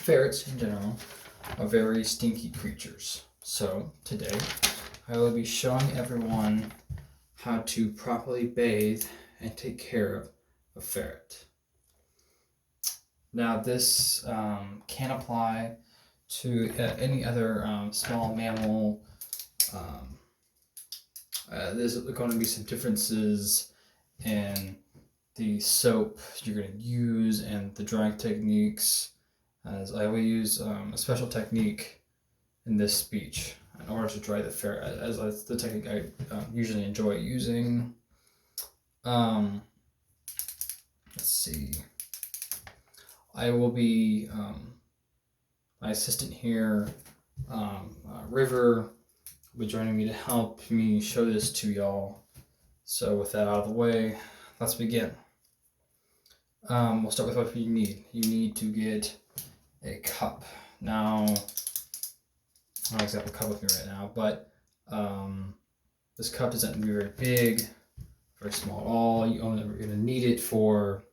ferrets in general are very stinky creatures. So today I will be showing everyone how to properly bathe and take care of a ferret. Now this can apply to any other small mammal. Um, there's going to be some differences in the soap you're going to use and the drying techniques, as I will use a special technique in this speech in order to dry the ferret, as the technique I usually enjoy using. Um, let's see. I will be my assistant here, River, will be joining me to help me show this to y'all. So with that out of the way, let's begin. We'll start with what you need. You need to get a cup. Now, I don't exactly have a cup with me right now, but this cup doesn't be very big, very small at all. You're only going to need it for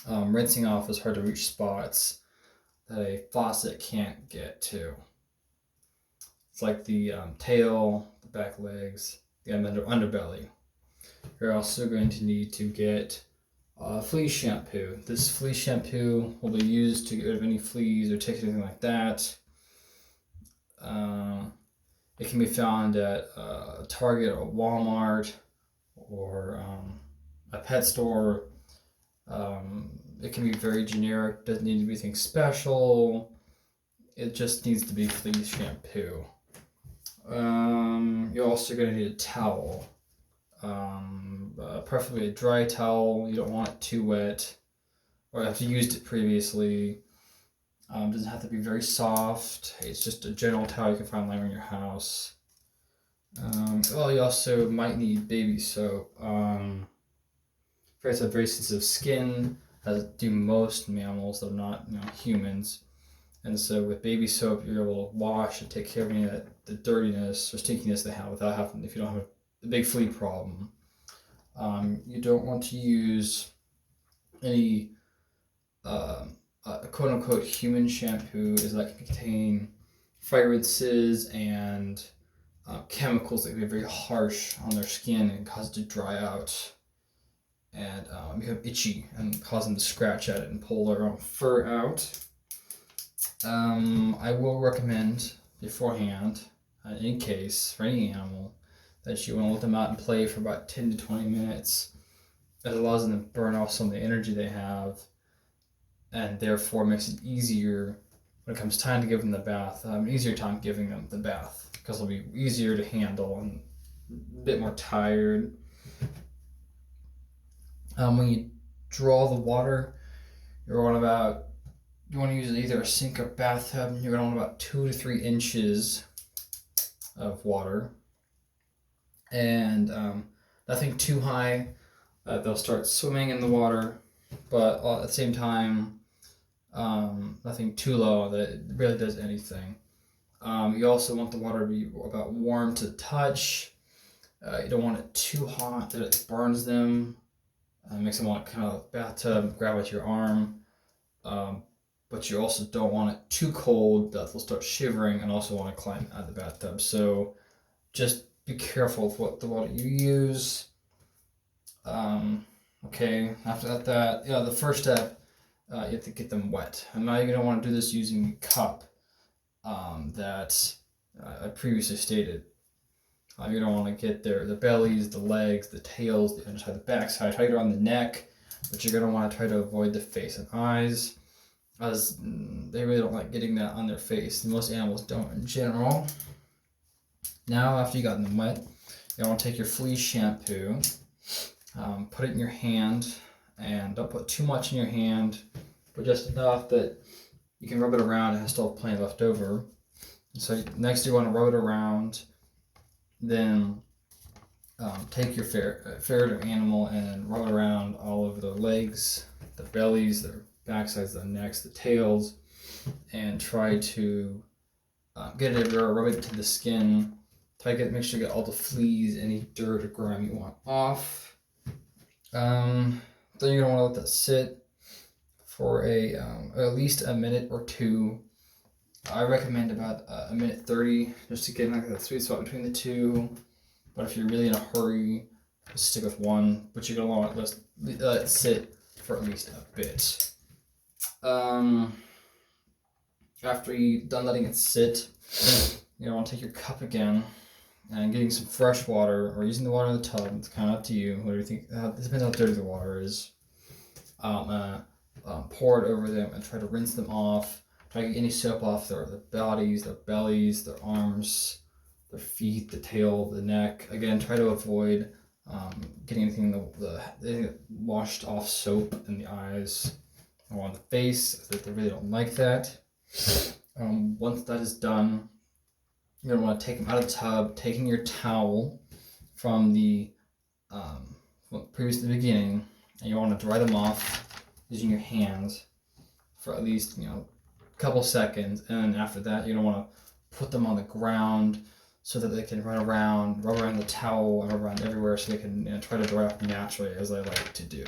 rinsing off those hard to reach spots that a faucet can't get to. It's like the tail, the back legs, the underbelly. You're also going to need to get flea shampoo. This flea shampoo will be used to get rid of any fleas or ticks, anything like that. It can be found at Target or Walmart or a pet store. It can be very generic, doesn't need to be anything special. It just needs to be flea shampoo. You're also going to need a towel. Preferably a dry towel. You don't want it too wet, or if you used it previously. Doesn't have to be very soft. It's just a general towel you can find lying around your house. You also might need baby soap. Ferrets have very sensitive skin, as do most mammals that are not humans. And so with baby soap, you're able to wash and take care of any of the dirtiness or stinkiness they have without having, if you don't have a big flea problem. You don't want to use any quote unquote human shampoo, as that can contain fragrances and chemicals that can be very harsh on their skin and cause it to dry out and become itchy and cause them to scratch at it and pull their own fur out. I will recommend beforehand, in case, for any animal, that you want to let them out and play for about 10 to 20 minutes. It allows them to burn off some of the energy they have, and therefore makes it easier when it comes time to give them the bath. Easier time giving them the bath because it'll be easier to handle and a bit more tired. When you draw the water, you want to use either a sink or bathtub. You're going to want about 2 to 3 inches of water, and nothing too high. They'll start swimming in the water, but at the same time, nothing too low that it really does anything. You also want the water to be about warm to the touch. You don't want it too hot that it burns them. Makes them want kind of bathtub, grab with your arm. But you also don't want it too cold that they'll start shivering and also want to climb out of the bathtub. So just be careful with what the water you use. Okay, after that, the first step, you have to get them wet. And now you're going to want to do this using a cup that I previously stated. You're going to want to get the bellies, the legs, the tails, the underside, the backside, try to get around the neck, but you're going to want to try to avoid the face and eyes, as they really don't like getting that on their face. Most animals don't in general. Now, after you got them wet, you want to take your flea shampoo, put it in your hand, and don't put too much in your hand, but just enough that you can rub it around and still have plenty left over. So next you want to rub it around, then take your ferret or animal and rub it around all over the legs, the bellies, their backsides, the necks, the tails, and try to get it everywhere, rub it to the skin. Make sure you get all the fleas, any dirt or grime you want off. Then you're going to want to let that sit for at least a minute or two. I recommend about a minute 30 just to get like the sweet spot between the two. But if you're really in a hurry, just stick with one. But you're gonna want to let it sit for at least a bit. After you're done letting it sit, you're gonna want to take your cup again and getting some fresh water or using the water in the tub. It's kind of up to you. Whatever you think. It depends how dirty the water is. Pour it over them and try to rinse them off. Try to get any soap off their bodies, their bellies, their arms, their feet, the tail, the neck. Again, try to avoid getting anything the washed off soap in the eyes or on the face. They really don't like that. Once that is done, you're gonna want to take them out of the tub, taking your towel from the previous to the beginning, and you want to dry them off using your hands for at least a couple seconds, and then after that you're gonna want to put them on the ground so that they can run around the towel and run around everywhere, so they can try to dry off naturally as I like to do.